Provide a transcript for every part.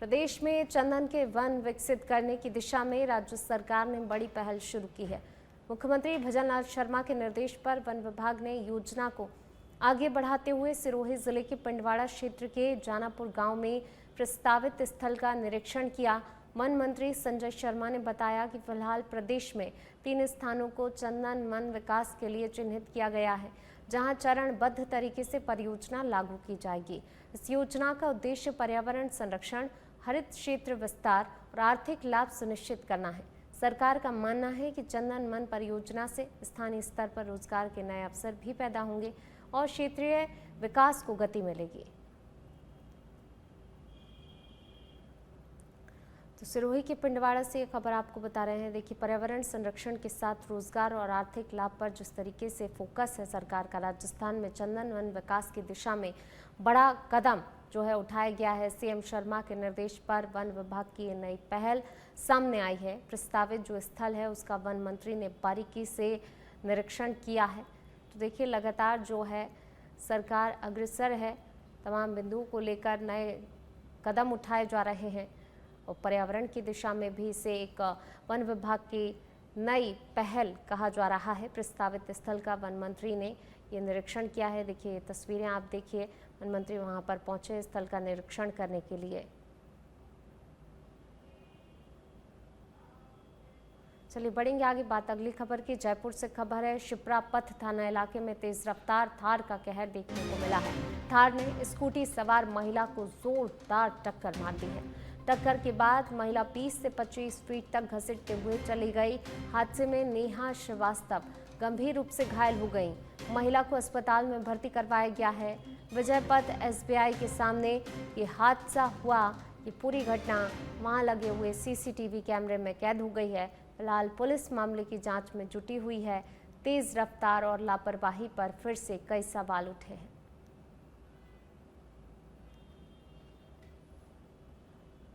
प्रदेश में चंदन के वन विकसित करने की दिशा में राज्य सरकार ने बड़ी पहल शुरू की है। मुख्यमंत्री भजनलाल शर्मा के निर्देश पर वन विभाग ने योजना को आगे बढ़ाते हुए सिरोही जिले के पिंडवाड़ा क्षेत्र के जानापुर गांव में प्रस्तावित स्थल का निरीक्षण किया। वन मंत्री संजय शर्मा ने बताया कि फिलहाल प्रदेश में 3 स्थानों को चंदन वन विकास के लिए चिन्हित किया गया है, जहां चरणबद्ध तरीके से परियोजना लागू की जाएगी। इस योजना का उद्देश्य पर्यावरण संरक्षण, हरित क्षेत्र विस्तार और आर्थिक लाभ सुनिश्चित करना है। सरकार का मानना है कि चंदन वन परियोजना से स्थानीय स्तर पर रोजगार के नए अवसर भी पैदा होंगे और क्षेत्रीय विकास को गति मिलेगी। तो सिरोही के पिंडवाड़ा से ये खबर आपको बता रहे हैं। देखिए, पर्यावरण संरक्षण के साथ रोजगार और आर्थिक लाभ पर जिस तरीके से फोकस है सरकार का, राजस्थान में चंदन वन विकास की दिशा में बड़ा कदम जो है उठाया गया है। सीएम शर्मा के निर्देश पर वन विभाग की ये नई पहल सामने आई है। प्रस्तावित जो स्थल है उसका वन मंत्री ने बारीकी से निरीक्षण किया है। तो देखिए, लगातार जो है सरकार अग्रसर है, तमाम बिंदुओं को लेकर नए कदम उठाए जा रहे हैं और पर्यावरण की दिशा में भी इसे एक वन विभाग की नई पहल कहा जा रहा है। प्रस्तावित स्थल का वन मंत्री ने ये निरीक्षण किया है। देखिए, तस्वीरें आप देखिए, वन मंत्री वहां पर पहुंचे स्थल का निरीक्षण करने के लिए। चलिए बढ़ेंगे आगे, बात अगली खबर की। जयपुर से खबर है, शिप्रा पथ थाना इलाके में तेज रफ्तार थार का कहर देखने को मिला है। थार ने स्कूटी सवार महिला को जोरदार टक्कर मार दी है। टक्कर के बाद महिला 20 से 25 फीट तक घसीटते हुए चली गई। हादसे में नेहा श्रीवास्तव गंभीर रूप से घायल हो गई। महिला को अस्पताल में भर्ती करवाया गया है। विजयपथ एसबीआई के सामने ये हादसा हुआ। ये पूरी घटना वहां लगे हुए सीसीटीवी कैमरे में कैद हो गई है। फिलहाल पुलिस मामले की जांच में जुटी हुई है। तेज रफ्तार और लापरवाही पर फिर से कई सवाल उठे हैं।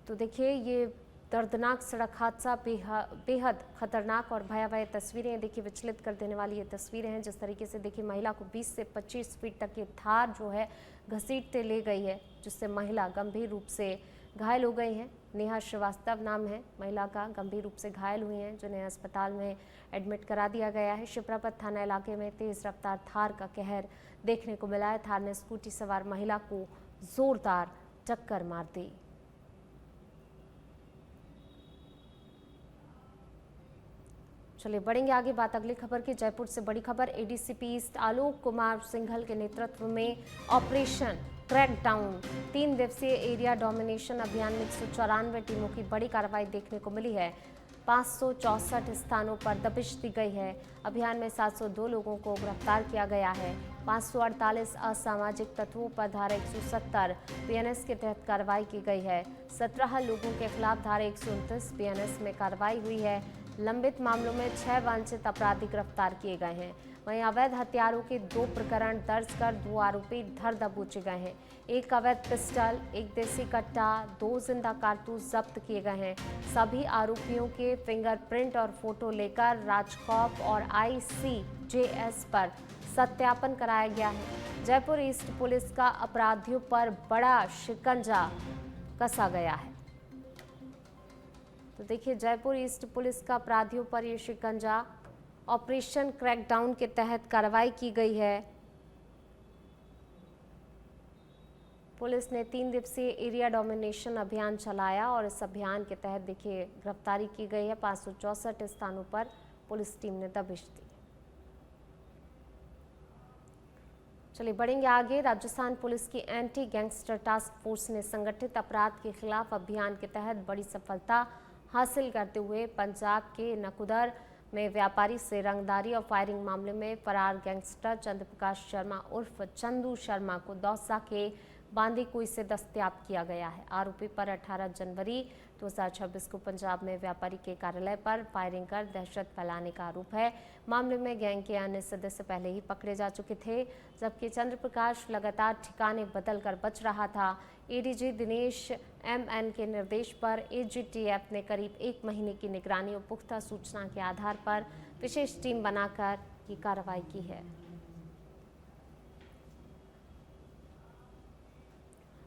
तो देखिए, ये दर्दनाक सड़क हादसा बेहद खतरनाक और भयावह तस्वीरें, देखिए विचलित कर देने वाली ये तस्वीरें हैं। जिस तरीके से देखिए महिला को 20 से 25 फीट तक ये थार जो है घसीटते ले गई है, जिससे महिला गंभीर रूप से घायल हो गई है। नेहा श्रीवास्तव नाम है महिला का, गंभीर रूप से घायल हुई हैं, जिन्हें अस्पताल में एडमिट करा दिया गया है। शिप्रापथ थाना इलाके में तेज रफ्तार थार का कहर देखने को मिला है। थार ने स्कूटी सवार महिला को जोरदार टक्कर मार दी। चलिए बढ़ेंगे आगे, बात अगली खबर की। जयपुर से बड़ी खबर, एडीसीपी ईस्ट आलोक कुमार सिंघल के नेतृत्व में ऑपरेशन क्रैकडाउन 3 दिवसीय एरिया डोमिनेशन अभियान में 194 टीमों की बड़ी कार्रवाई देखने को मिली है। 564 स्थानों पर दबिश दी गई है। अभियान में 702 लोगों को गिरफ्तार किया गया है। 548 असामाजिक तत्वों पर धारा 170 बीएनएस के तहत कार्रवाई की गई है। 17 लोगों के खिलाफ धारा 129 बीएनएस में कार्रवाई हुई है। लंबित मामलों में 6 वांछित अपराधी गिरफ्तार किए गए हैं। वहीं अवैध हथियारों के 2 प्रकरण दर्ज कर 2 आरोपी धर दबोचे गए हैं। 1 अवैध पिस्टल, 1 देसी कट्टा, 2 जिंदा कारतूस जब्त किए गए हैं। सभी आरोपियों के फिंगरप्रिंट और फोटो लेकर राजकॉप और ICJS पर सत्यापन कराया गया है। जयपुर ईस्ट पुलिस का अपराधियों पर बड़ा शिकंजा कसा गया है। तो देखिए, जयपुर ईस्ट पुलिस का अपराधियों पर यह शिकंजा, ऑपरेशन क्रैकडाउन के तहत कार्रवाई की गई है। पुलिस ने 3 दिवसीय एरिया डोमिनेशन अभियान चलाया और इस अभियान के तहत देखिए गिरफ्तारी की गई है। 564 स्थानों पर पुलिस टीम ने दबिश दी। चलिए बढ़ेंगे आगे, राजस्थान पुलिस की एंटी गैंगस्टर टास्क फोर्स ने संगठित अपराध के खिलाफ अभियान के तहत बड़ी सफलता हासिल करते हुए पंजाब के नकुदर में व्यापारी से रंगदारी और फायरिंग मामले में फरार गैंगस्टर चंद्रप्रकाश शर्मा उर्फ चंदू शर्मा को दौसा के बांदीकुई से दस्तयाब किया गया है। आरोपी पर 18 जनवरी 2026 को पंजाब में व्यापारी के कार्यालय पर फायरिंग कर दहशत फैलाने का आरोप है। मामले में गैंग के अन्य सदस्य पहले ही पकड़े जा चुके थे, जबकि चंद्रप्रकाश लगातार ठिकाने बदल कर बच रहा था। एडीजी दिनेश MN के निर्देश पर AGTF ने करीब 1 महीने की निगरानी और पुख्ता सूचना के आधार पर विशेष टीम बनाकर ये कार्रवाई की है।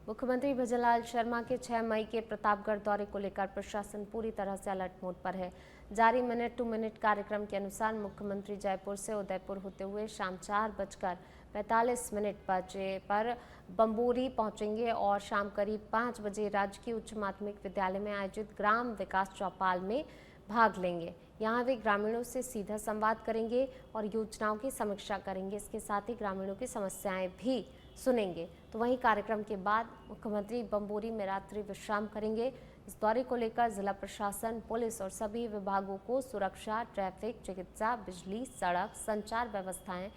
मुख्यमंत्री भजनलाल शर्मा के 6 मई के प्रतापगढ़ दौरे को लेकर प्रशासन पूरी तरह से अलर्ट मोड पर है। जारी मिनट टू मिनट कार्यक्रम के अनुसार मुख्यमंत्री जयपुर से उदयपुर होते हुए शाम 4:45 बजे पर बम्बोरी पहुंचेंगे और शाम करीब 5 बजे राजकीय उच्च माध्यमिक विद्यालय में आयोजित ग्राम विकास चौपाल में भाग लेंगे। यहाँ वे ग्रामीणों से सीधा संवाद करेंगे और योजनाओं की समीक्षा करेंगे। इसके साथ ही ग्रामीणों की समस्याएं भी सुनेंगे। तो वहीं कार्यक्रम के बाद मुख्यमंत्री बम्बोरी में रात्रि विश्राम करेंगे। इस दौरे को लेकर जिला प्रशासन, पुलिस और सभी विभागों को सुरक्षा, ट्रैफिक, चिकित्सा, बिजली, सड़क, संचार व्यवस्थाएं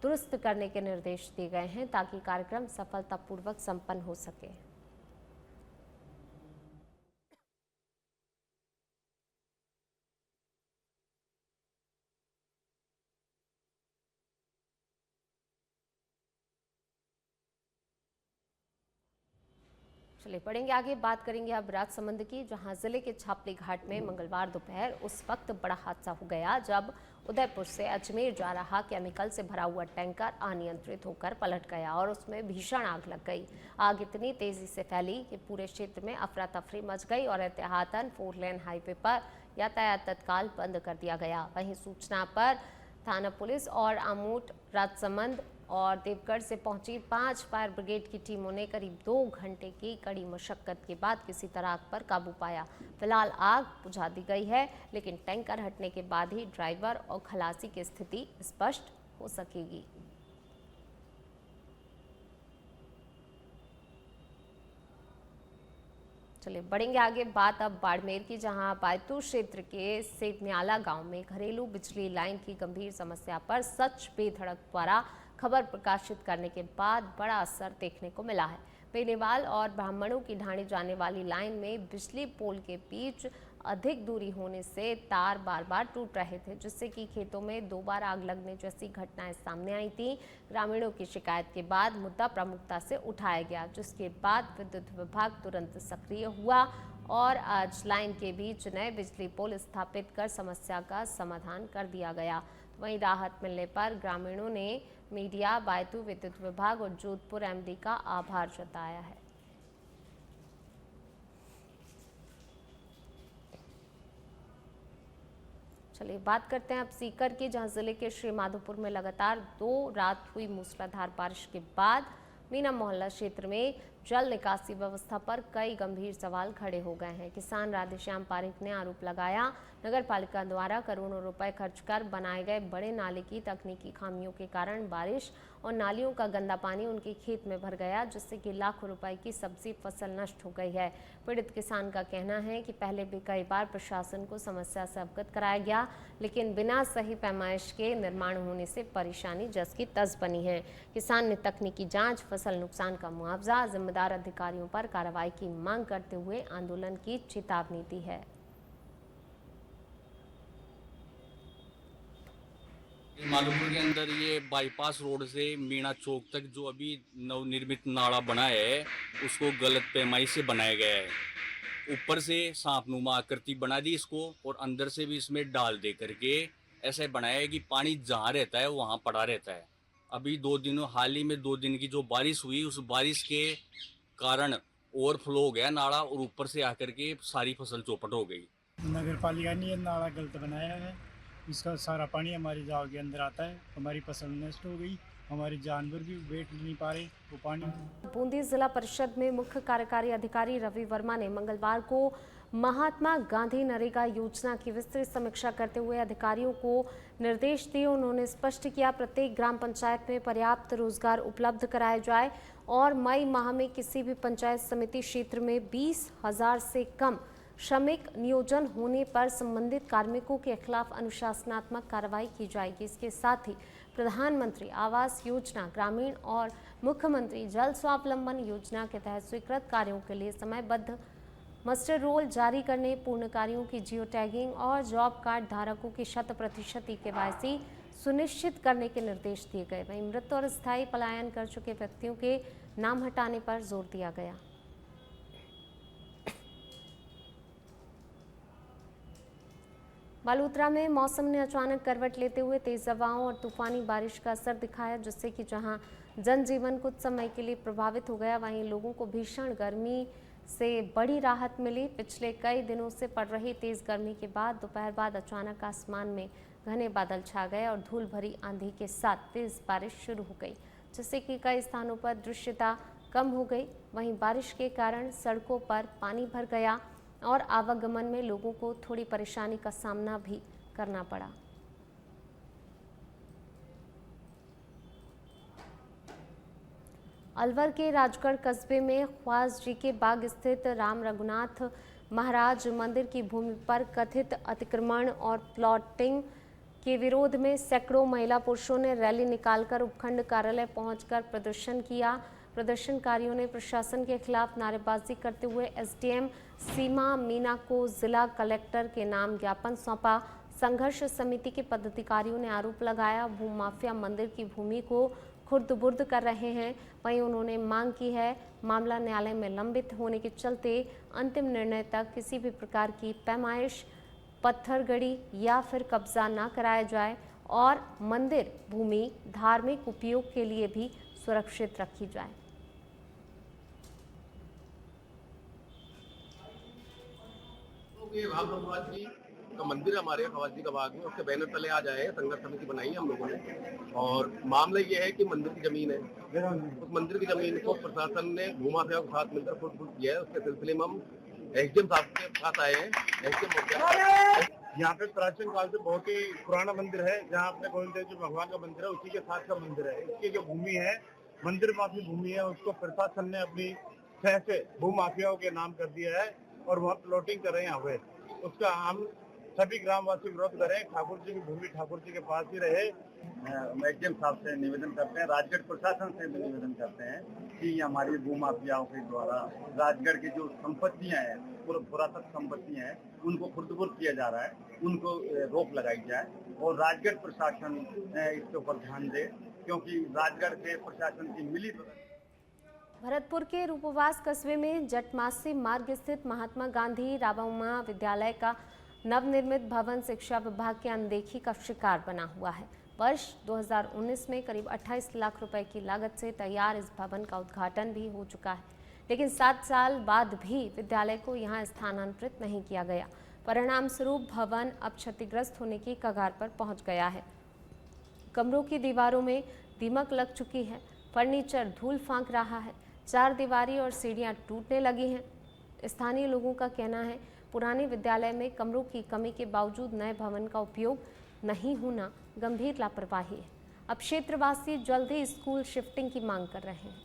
दुरुस्त करने के निर्देश दिए गए हैं ताकि कार्यक्रम सफलतापूर्वक संपन्न हो सके। चलिए पढ़ेंगे आगे, बात करेंगे अब राजसमंद की, जहां जिले के छापली घाट में मंगलवार दोपहर उस वक्त बड़ा हादसा हो गया जब उदयपुर से अजमेर जा रहा केमिकल से भरा हुआ टैंकर अनियंत्रित होकर पलट गया और उसमें भीषण आग लग गई। आग इतनी तेजी से फैली कि पूरे क्षेत्र में अफरा तफरी मच गई और एहतियातन 4 लेन हाईवे पर यातायात तत्काल बंद कर दिया गया। वहीं सूचना पर थाना पुलिस और आमोट, राजसमंद और देवगढ़ से पहुंची 5 फायर ब्रिगेड की टीमों ने करीब 2 घंटे की कड़ी मशक्कत के बाद किसी तरह आग पर काबू पाया। फिलहाल आग बुझा दी गई है, लेकिन टैंकर हटने के बाद ही ड्राइवर और खलासी की स्थिति स्पष्ट हो सकेगी। चलिए बढ़ेंगे आगे, बात अब बाड़मेर की, जहां बैतूल क्षेत्र के सेवन्याला गांव में घरेलू बिजली लाइन की गंभीर समस्या पर सच बेधड़क द्वारा खबर प्रकाशित करने के बाद बड़ा असर देखने को मिला है। बेनीवाल और ब्राह्मणों की ढाणी जाने वाली लाइन में बिजली पोल के बीच अधिक दूरी होने से तार बार बार टूट रहे थे, जिससे कि खेतों में 2 बार आग लगने जैसी घटनाएं सामने आई थी। ग्रामीणों की शिकायत के बाद मुद्दा प्रमुखता से उठाया गया, जिसके बाद विद्युत विभाग तुरंत सक्रिय हुआ और आज लाइन के बीच नए बिजली पोल स्थापित कर समस्या का समाधान कर दिया गया। वहीं राहत मिलने पर ग्रामीणों ने मीडिया, बैतूल विद्युत विभाग और जोधपुर एमडी का आभार जताया है। चलिए बात करते हैं अब सीकर की, जहां जिले के श्री माधोपुर में लगातार 2 रात हुई मूसलाधार बारिश के बाद मीना मोहल्ला क्षेत्र में जल निकासी व्यवस्था पर कई गंभीर सवाल खड़े हो गए हैं। किसान राधेश्याम पारिक ने आरोप लगाया, नगर पालिका द्वारा करोड़ों रुपए खर्च कर बनाए गए बड़े नाले की तकनीकी खामियों के कारण बारिश और नालियों का गंदा पानी उनके खेत में भर गया, जिससे कि लाखों रुपए की सब्जी फसल नष्ट हो गई है। पीड़ित किसान का कहना है कि पहले भी कई बार प्रशासन को समस्या से अवगत कराया गया, लेकिन बिना सही पैमाइश के निर्माण होने से परेशानी जस की तस बनी है। किसान ने तकनीकी जांच, फसल नुकसान का मुआवजा, जिम्मेदार अधिकारियों पर कार्रवाई की मांग करते हुए आंदोलन की चेतावनी दी है। माधोपुर के अंदर ये बाईपास रोड से मीणा चौक तक जो अभी नवनिर्मित नाला बना है, उसको गलत पैमाई से बनाया गया है। ऊपर से सांपनुमा आकृति बना दी इसको और अंदर से भी इसमें डाल दे करके ऐसा बनाया है कि पानी जहाँ रहता है वहाँ पड़ा रहता है। अभी हाल ही में 2 दिन की जो बारिश हुई, उस बारिश के कारण ओवरफ्लो हो गया नाला और ऊपर से आकर के सारी फसल चौपट हो गई। नगर पालिका ने ये नाला गलत बनाया है, इसका सारा पानी हमारी गाँव के अंदर आता है, हमारी फसल नष्ट हो गई, हमारे जानवर भी बैठ नहीं पा रहे वो पानी। बूंदी जिला परिषद में मुख्य कार्यकारी अधिकारी रवि वर्मा ने मंगलवार को महात्मा गांधी नरेगा योजना की विस्तृत समीक्षा करते हुए अधिकारियों को निर्देश दिए। उन्होंने स्पष्ट किया, प्रत्येक ग्राम पंचायत में पर्याप्त रोजगार उपलब्ध कराया जाए और मई माह में किसी भी पंचायत समिति क्षेत्र में 20,000 से कम श्रमिक नियोजन होने पर संबंधित कार्मिकों के खिलाफ अनुशासनात्मक कार्रवाई की जाएगी। इसके साथ ही प्रधानमंत्री आवास योजना ग्रामीण और मुख्यमंत्री जल स्वावलंबन योजना के तहत स्वीकृत कार्यों के लिए समयबद्ध मास्टर रोल जारी करने, पूर्ण कार्यों की जियो टैगिंग और जॉब कार्ड धारकों की 100% KYC सुनिश्चित करने के निर्देश दिए गए। वहीं मृत और स्थायी पलायन कर चुके व्यक्तियों के नाम हटाने पर जोर दिया गया। बालोतरा में मौसम ने अचानक करवट लेते हुए तेज हवाओं और तूफानी बारिश का असर दिखाया, जिससे कि जहां जनजीवन कुछ समय के लिए प्रभावित हो गया। वहीं लोगों को भीषण गर्मी से बड़ी राहत मिली। पिछले कई दिनों से पड़ रही तेज गर्मी के बाद दोपहर बाद अचानक आसमान में घने बादल छा गए और धूल भरी आंधी के साथ तेज बारिश शुरू हो गई, जिससे कि कई स्थानों पर दृश्यता कम हो गई। वहीं बारिश के कारण सड़कों पर पानी भर गया और आवागमन में लोगों को थोड़ी परेशानी का सामना भी करना पड़ा। अलवर के राजगढ़ कस्बे में ख्वास जी के बाग स्थित राम रघुनाथ महाराज मंदिर की भूमि पर कथित अतिक्रमण और प्लॉटिंग के विरोध में सैकड़ों महिला पुरुषों ने रैली निकालकर उपखंड कार्यालय पहुंचकर प्रदर्शन किया। प्रदर्शनकारियों ने प्रशासन के खिलाफ नारेबाजी करते हुए एसडीएम सीमा मीना को जिला कलेक्टर के नाम ज्ञापन सौंपा। संघर्ष समिति के पदाधिकारियों ने आरोप लगाया भूमाफिया मंदिर की भूमि को खुर्द-बुर्द कर रहे हैं। वहीं उन्होंने मांग की है मामला न्यायालय में लंबित होने के चलते अंतिम निर्णय तक किसी भी प्रकार की पैमाइश, पत्थरगड़ी या फिर कब्जा न कराया जाए और मंदिर भूमि धार्मिक उपयोग के लिए भी सुरक्षित रखी जाए। ये भाग भगवान जी का मंदिर हमारे ख्वास जी का बाग में, उसके बैनर तले आ जाए संघर्ष समिति बनाई है हम लोगों ने। और मामला ये है कि मंदिर की जमीन है, उस मंदिर की जमीन को प्रशासन ने भूमाफिया के साथ मिलकर खुद किया है। उसके सिलसिले में हम एसडीएम साहब के पास आए हैं। एसडीएम यहाँ पे प्राचीन काल से बहुत ही पुराना मंदिर है, जहाँ अपने गोविंद देव जी भगवान का मंदिर है, उसी के साथ का मंदिर है। इसकी जो भूमि है मंदिर माफी भूमि है, उसको प्रशासन ने अपनी सह से भूमाफियाओं के नाम कर दिया है और वहाँ प्लॉटिंग कर रहे हैं अवैध। उसका हम सभी ग्रामवासी विरोध करें। ठाकुर जी की भूमि ठाकुर जी के पास ही रहे। एसडीएम साहब से निवेदन करते हैं, राजगढ़ प्रशासन से भी निवेदन करते हैं कि हमारी भूमाफियाओं के द्वारा राजगढ़ की जो संपत्तियां हैं, पुरातन संपत्तियां हैं, उनको खुर्द-बुर्द किया जा रहा है, उनको रोक लगाई जाए और राजगढ़ प्रशासन इसके ऊपर ध्यान दे, क्योंकि राजगढ़ के प्रशासन की मिली भरतपुर के रूपवास कस्बे में जटमासी मार्ग स्थित महात्मा गांधी रावउमा विद्यालय का नवनिर्मित भवन शिक्षा विभाग की अनदेखी का शिकार बना हुआ है। वर्ष 2019 में करीब 28 लाख रुपए की लागत से तैयार इस भवन का उद्घाटन भी हो चुका है, लेकिन 7 साल बाद भी विद्यालय को यहां स्थानांतरित नहीं किया गया। परिणाम स्वरूप भवन अब क्षतिग्रस्त होने की कगार पर पहुंच गया है। कमरों की दीवारों में दीमक लग चुकी है, फर्नीचर धूल फांक रहा है, चार दीवारी और सीढ़ियां टूटने लगी हैं। स्थानीय लोगों का कहना है पुराने विद्यालय में कमरों की कमी के बावजूद नए भवन का उपयोग नहीं होना गंभीर लापरवाही है। अब क्षेत्रवासी जल्द ही स्कूल शिफ्टिंग की मांग कर रहे हैं।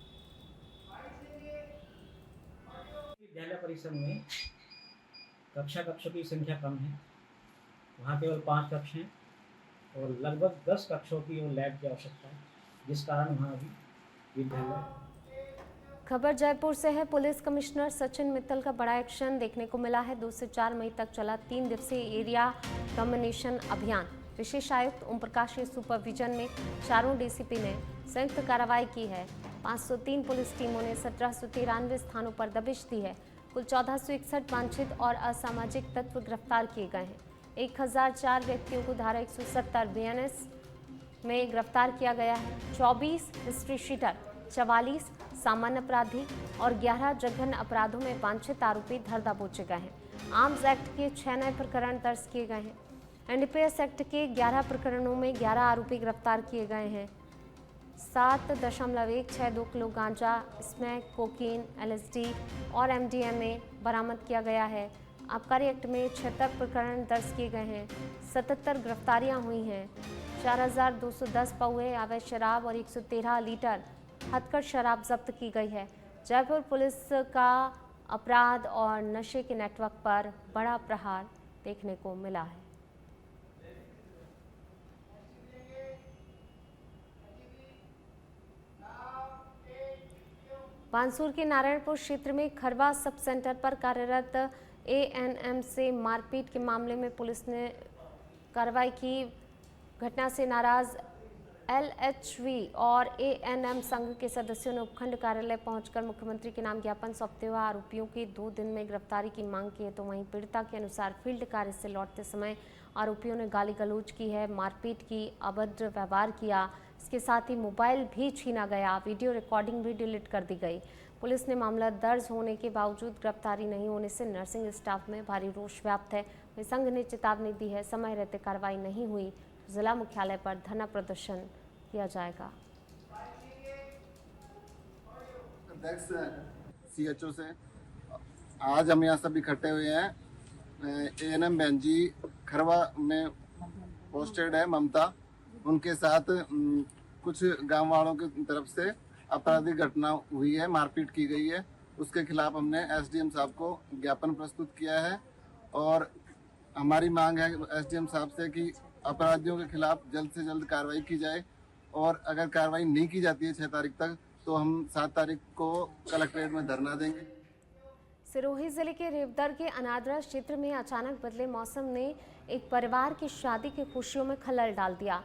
विद्यालय परिसर में कक्षों की संख्या कम है, वहाँ केवल 5 कक्ष हैं और लगभग 10 कक्षों की और लैब की आवश्यकता है, जिस कारण वहाँ अभी विद्यालय। खबर जयपुर से है। पुलिस कमिश्नर सचिन मित्तल का बड़ा एक्शन देखने को मिला है। 2 से 4 मई तक चला 3 दिवसीय एरिया डोमिनेशन अभियान। विशेष आयुक्त ओम प्रकाश के सुपरविजन में चारों डीसीपी ने संयुक्त कार्रवाई की है। 503 पुलिस टीमों ने 1793 स्थानों पर दबिश दी है। कुल 1461 वांछित और असामाजिक तत्व गिरफ्तार किए गए हैं। 1004 व्यक्तियों को धारा 170 बीएनएस में गिरफ्तार किया गया है। 24 हिस्ट्री शीटर, 44 सामान्य अपराधी और 11 जघन्य अपराधों में वांछित आरोपी धर दबोचे गए हैं। आर्म्स एक्ट के 6 नए प्रकरण दर्ज किए गए हैं। एनडीपीएस एक्ट के 11 प्रकरणों में 11 आरोपी गिरफ्तार किए गए हैं। 7.162 किलो गांजा, स्मैक, कोकीन, एलएसडी और एमडीएमए बरामद किया गया है। आबकारी एक्ट में 76 प्रकरण दर्ज किए गए हैं। 77 गिरफ्तारियां हुई हैं। 4210 पौए अवैध शराब और 113 लीटर हथकढ़ शराब जब्त की गई है। जयपुर पुलिस का अपराध और नशे के नेटवर्क पर बड़ा प्रहार देखने को मिला है। बानसूर के नारायणपुर क्षेत्र में खरवा सब सेंटर पर कार्यरत एएनएम से मारपीट के मामले में पुलिस ने कार्रवाई की। घटना से नाराज एलएचवी और एएनएम संघ के सदस्यों ने उपखंड कार्यालय पहुंचकर मुख्यमंत्री के नाम ज्ञापन सौंपते हुए आरोपियों की 2 दिन में गिरफ्तारी की मांग की है। तो वहीं पीड़िता के अनुसार फील्ड कार्य से लौटते समय आरोपियों ने गाली गलौज की है, मारपीट की, अभद्र व्यवहार किया। इसके साथ ही मोबाइल भी छीना गया, वीडियो रिकॉर्डिंग भी डिलीट कर दी गई। पुलिस ने मामला दर्ज होने के बावजूद गिरफ्तारी नहीं होने से नर्सिंग स्टाफ में भारी रोष व्याप्त है। वहीं संघ ने चेतावनी दी है, समय रहते कार्रवाई नहीं हुई तो जिला मुख्यालय पर धरना प्रदर्शन किया जाएगा। अध्यक्ष CHO से आज हम यहाँ सब इकट्ठे हुए हैं। ANM बहन जी खरवा में पोस्टेड है ममता, उनके साथ कुछ गांव वालों की तरफ से आपराधिक घटना हुई है, मारपीट की गई है। उसके खिलाफ हमने SDM साहब को ज्ञापन प्रस्तुत किया है और हमारी मांग है SDM साहब से कि अपराधियों के खिलाफ जल्द से जल्द कार्रवाई की जाए और अगर कार्रवाई नहीं की जाती है 6 तारीख तक तो हम 7 तारीख को कलेक्ट्रेट में धरना देंगे। सिरोही जिले के रेवदर के अनादरा क्षेत्र में अचानक बदले मौसम ने एक परिवार की शादी की खुशियों में खलल डाल दिया।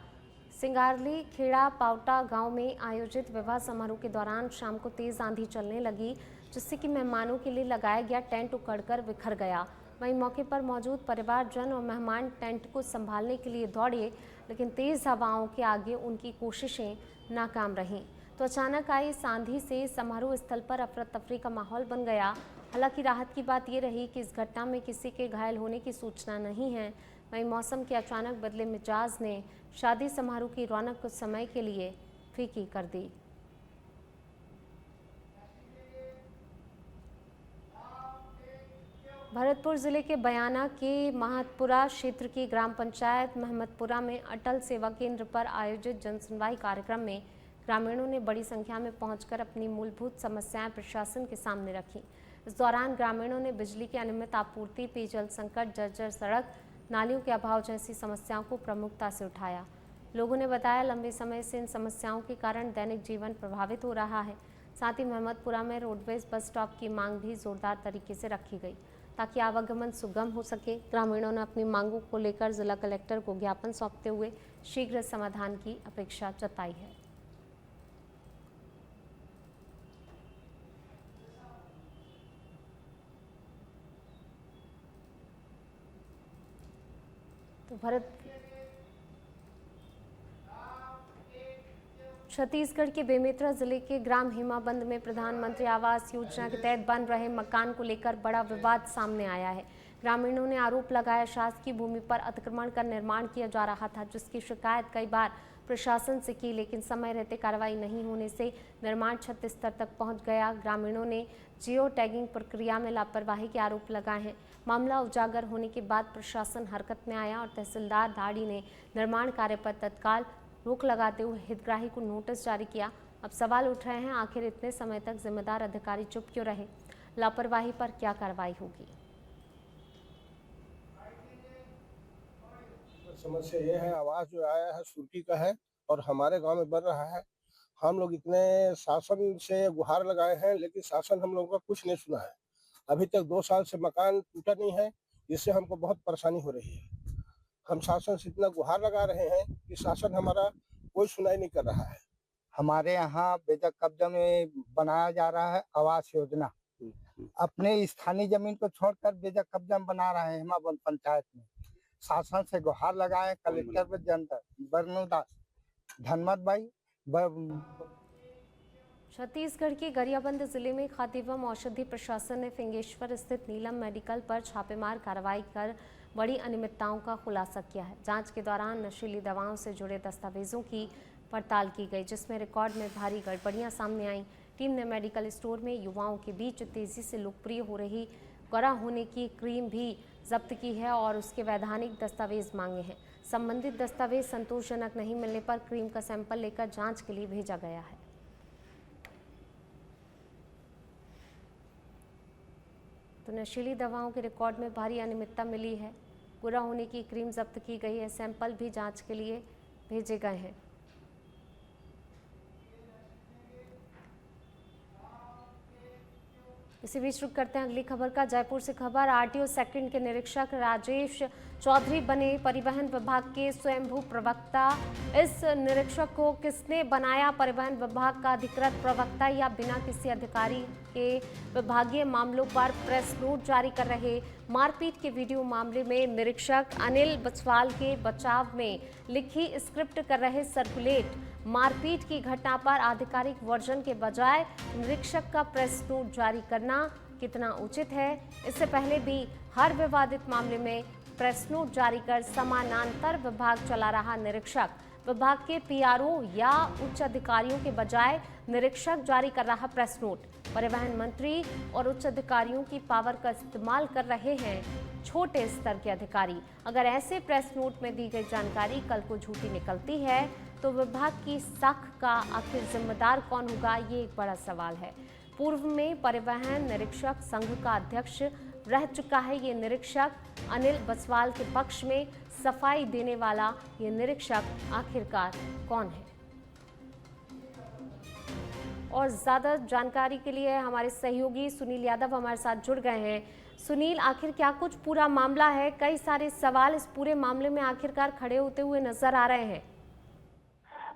सिंगारली खेड़ा पावटा गांव में आयोजित विवाह समारोह के दौरान शाम को तेज आंधी चलने लगी, जिससे कि मेहमानों के लिए लगाया गया टेंट उखड़कर बिखर गया। वहीं मौके पर मौजूद परिवारजन और मेहमान टेंट को संभालने के लिए दौड़े, लेकिन तेज हवाओं के आगे उनकी कोशिशें नाकाम रहीं। तो अचानक आई इस आंधी से समारोह स्थल पर अफरा तफरी का माहौल बन गया। हालांकि राहत की बात ये रही कि इस घटना में किसी के घायल होने की सूचना नहीं है। वहीं मौसम के अचानक बदले मिजाज ने शादी समारोह की रौनक कुछ समय के लिए फीकी कर दी। भरतपुर जिले के बयाना के महतपुरा क्षेत्र की ग्राम पंचायत महमदपुरा में अटल सेवा केंद्र पर आयोजित जनसुनवाई कार्यक्रम में ग्रामीणों ने बड़ी संख्या में पहुंचकर अपनी मूलभूत समस्याएं प्रशासन के सामने रखी। इस दौरान ग्रामीणों ने बिजली की अनियमित आपूर्ति, पेयजल संकट, जर्जर सड़क, नालियों के अभाव जैसी समस्याओं को प्रमुखता से उठाया। लोगों ने बताया लंबे समय से इन समस्याओं के कारण दैनिक जीवन प्रभावित हो रहा है। साथ ही महमदपुरा में रोडवेज बस स्टॉप की मांग भी जोरदार तरीके से रखी गई ताकि आवागमन सुगम हो सके। ग्रामीणों ने अपनी मांगों को लेकर जिला कलेक्टर को ज्ञापन सौंपते हुए शीघ्र समाधान की अपेक्षा जताई है। तो छत्तीसगढ़ के बेमेतरा जिले के ग्राम हेमाबंद में प्रधानमंत्री आवास योजना के तहत बन रहे मकान को लेकर बड़ा विवाद सामने आया है। ग्रामीणों ने आरोप लगाया शासकीय भूमि पर अतिक्रमण का निर्माण किया जा रहा था, जिसकी शिकायत कई बार प्रशासन से की, लेकिन समय रहते कार्रवाई नहीं होने से निर्माण छत स्तर तक पहुंच गया। ग्रामीणों ने जियो टैगिंग प्रक्रिया में लापरवाही के आरोप लगाए हैं। मामला उजागर होने के बाद प्रशासन हरकत में आया और तहसीलदार धाड़ी ने निर्माण कार्य पर तत्काल रोक लगाते हुए हितग्राही को नोटिस जारी किया। अब सवाल उठ रहे हैं, आखिर इतने समय तक जिम्मेदार अधिकारी चुप क्यों रहे? लापरवाही पर क्या कार्रवाई होगी? समस्या ये है, आवाज जो आया है सुर्खी का है और हमारे गांव में बन रहा है। हम लोग इतने शासन से गुहार लगाए हैं, लेकिन शासन हम लोगों का कुछ नहीं सुना है। अभी तक 2 साल से मकान टूटा नहीं है, जिससे हमको बहुत परेशानी हो रही है। हम शासन से इतना गुहार लगा रहे हैं कि शासन हमारा कोई सुनाई नहीं कर रहा है। हमारे यहाँ बेदक कब्जा में बनाया जा रहा है आवास योजना। अपने स्थानीय जमीन को छोड़कर बेदक कब्जा में बना रहे हैं हेमाबंद पंचायत में। शासन से गुहार लगाए, कलेक्टर पर जनता बरनोदास धनमत भाई। छत्तीसगढ़ के गरियाबंद जिले में खाद्य एवं औषधि प्रशासन ने फिंगेश्वर स्थित नीलम मेडिकल पर छापेमार कार्रवाई कर बड़ी अनियमितताओं का खुलासा किया है। जांच के दौरान नशीली दवाओं से जुड़े दस्तावेजों की पड़ताल की गई, जिसमें रिकॉर्ड में भारी गड़बड़ियां सामने आईं। टीम ने मेडिकल स्टोर में युवाओं के बीच तेजी से लोकप्रिय हो रही गोरा होने की क्रीम भी जब्त की है और उसके वैधानिक दस्तावेज मांगे हैं। संबंधित दस्तावेज संतोषजनक नहीं मिलने पर क्रीम का सैंपल लेकर जांच के लिए भेजा गया है। तो नशीली दवाओं के रिकॉर्ड में भारी अनियमितता मिली है। गोरा होने की क्रीम जब्त की गई है, सैंपल भी जांच के लिए भेजे गए हैं। इसी बीच रुक करते हैं अगली खबर का। जयपुर से खबर। आरटीओ सेकंड के निरीक्षक राजेश चौधरी बने परिवहन विभाग के स्वयंभू प्रवक्ता। इस निरीक्षक को किसने बनाया? परिवहन विभाग का अधिकृत प्रवक्ता या बिना किसी अधिकारी के विभागीय मामलों पर प्रेस नोट जारी कर रहे। मारपीट के वीडियो मामले में निरीक्षक अनिल बसवाल के बचाव में लिखी स्क्रिप्ट कर रहे सर्कुलेट। मारपीट की घटना पर आधिकारिक वर्जन के बजाय निरीक्षक का प्रेस नोट जारी करना कितना उचित है? इससे पहले भी हर विवादित मामले में प्रेस नोट जारी कर समानांतर विभाग चला रहा निरीक्षक विभाग के पीआरओ या उच्च अधिकारियों के बजाय निरीक्षक जारी कर रहा प्रेस नोट। परिवहन मंत्री और उच्च अधिकारियों की पावर का इस्तेमाल कर रहे हैं छोटे स्तर के अधिकारी। अगर ऐसे प्रेस नोट में दी गई जानकारी कल को झूठी निकलती है तो विभाग की साख का आखिर जिम्मेदार कौन होगा, ये एक बड़ा सवाल है। पूर्व में परिवहन निरीक्षक संघ का अध्यक्ष रह चुका है ये निरीक्षक। अनिल बसवाल के पक्ष में सफाई देने वाला ये निरीक्षक आखिरकार कौन है? और ज्यादा जानकारी के लिए हमारे सहयोगी सुनील यादव हमारे साथ जुड़ गए हैं। सुनील, आखिर क्या कुछ पूरा मामला है? कई सारे सवाल इस पूरे मामले में आखिरकार खड़े होते हुए नजर आ रहे हैं।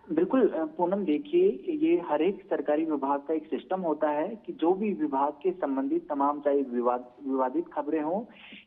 बिल्कुल पूनम, देखिए, ये हर एक सरकारी विभाग का एक सिस्टम होता है कि जो भी विभाग के संबंधित तमाम, चाहे विवादित खबरें हों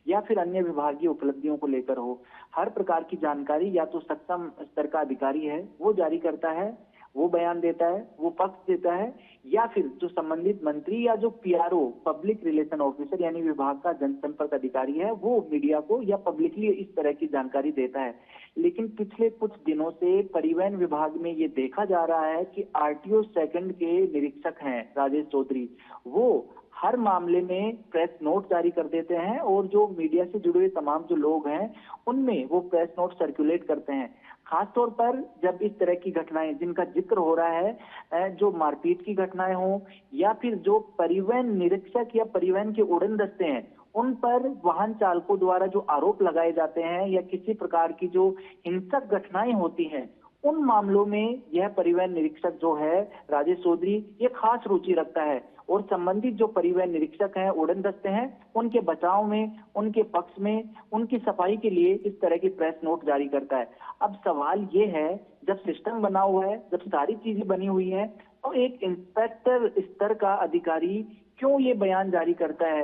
या फिर अन्य विभागीय उपलब्धियों को लेकर हो, हर प्रकार की जानकारी या तो सक्षम स्तर का अधिकारी है वो जारी करता है, वो बयान देता है, वो पक्ष देता है, या फिर जो संबंधित मंत्री या जो पीआरओ पब्लिक रिलेशन ऑफिसर यानी विभाग का जनसंपर्क अधिकारी है वो मीडिया को या पब्लिकली इस तरह की जानकारी देता है। लेकिन पिछले कुछ दिनों से परिवहन विभाग में ये देखा जा रहा है कि आरटीओ सेकंड के निरीक्षक हैं राजेश चौधरी, वो हर मामले में प्रेस नोट जारी कर देते हैं और जो मीडिया से जुड़े हुए तमाम जो लोग हैं उनमें वो प्रेस नोट सर्कुलेट करते हैं। खासतौर पर जब इस तरह की घटनाएं जिनका जिक्र हो रहा है, जो मारपीट की घटनाएं हों या फिर जो परिवहन निरीक्षक या परिवहन के उड़न दस्ते हैं उन पर वाहन चालकों द्वारा जो आरोप लगाए जाते हैं या किसी प्रकार की जो हिंसक घटनाएं होती हैं, उन मामलों में यह परिवहन निरीक्षक जो है राजेश चौधरी ये खास रुचि रखता है और संबंधित जो परिवहन निरीक्षक हैं, उड़न दस्ते हैं, उनके बचाव में, उनके पक्ष में, उनकी सफाई के लिए इस तरह की प्रेस नोट जारी करता है। अब सवाल ये है, जब सिस्टम बना हुआ है, जब सारी चीजें बनी हुई हैं, तो एक इंस्पेक्टर स्तर का अधिकारी क्यों ये बयान जारी करता है?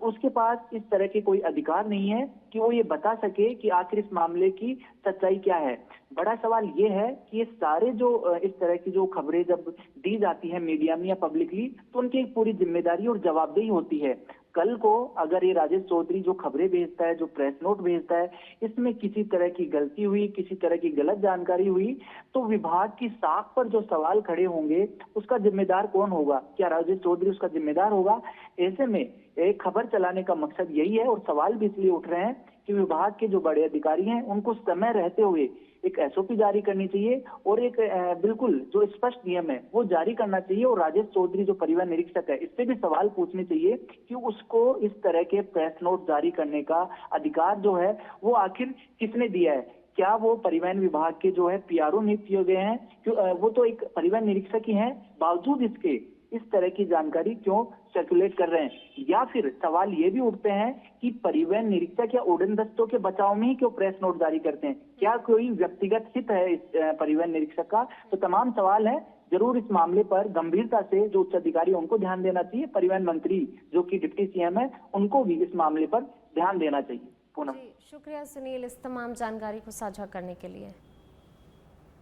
उसके पास इस तरह के कोई अधिकार नहीं है कि वो ये बता सके कि आखिर इस मामले की सच्चाई क्या है। बड़ा सवाल ये है कि ये सारे जो इस तरह की जो खबरें जब दी जाती है मीडिया में या पब्लिकली, तो उनकी एक पूरी जिम्मेदारी और जवाबदेही होती है। कल को अगर ये राजेश चौधरी जो खबरें भेजता है, जो प्रेस नोट भेजता है, इसमें किसी तरह की गलती हुई, किसी तरह की गलत जानकारी हुई, तो विभाग की साख पर जो सवाल खड़े होंगे उसका जिम्मेदार कौन होगा? क्या राजेश चौधरी उसका जिम्मेदार होगा? ऐसे में एक खबर चलाने का मकसद यही है और सवाल भी इसलिए उठ रहे हैं कि विभाग के जो बड़े अधिकारी हैं उनको समय रहते हुए एक एसओपी जारी करनी चाहिए और एक बिल्कुल जो स्पष्ट नियम है वो जारी करना चाहिए। और राजेश चौधरी जो परिवहन निरीक्षक है इससे भी सवाल पूछने चाहिए कि उसको इस तरह के प्रेस नोट जारी करने का अधिकार जो है वो आखिर किसने दिया है? क्या वो परिवहन विभाग के जो है पीआरओ नियुक्त किए गए हैं? क्यों वो तो एक परिवहन निरीक्षक ही हैं, बावजूद इसके इस तरह की जानकारी क्यों सर्कुलेट कर रहे हैं? या फिर सवाल ये भी उठते हैं कि परिवहन निरीक्षक या उड़न दस्तों के बचाव में ही क्यों प्रेस नोट जारी करते हैं? क्या कोई व्यक्तिगत हित है इस परिवहन निरीक्षक का? तो तमाम सवाल हैं। जरूर इस मामले पर गंभीरता से जो उच्च अधिकारी उनको ध्यान देना चाहिए। परिवहन मंत्री जो कि डिप्टी सीएम है उनको भी इस मामले पर ध्यान देना चाहिए। पूनम, शुक्रिया सुनील इस तमाम जानकारी को साझा करने के लिए।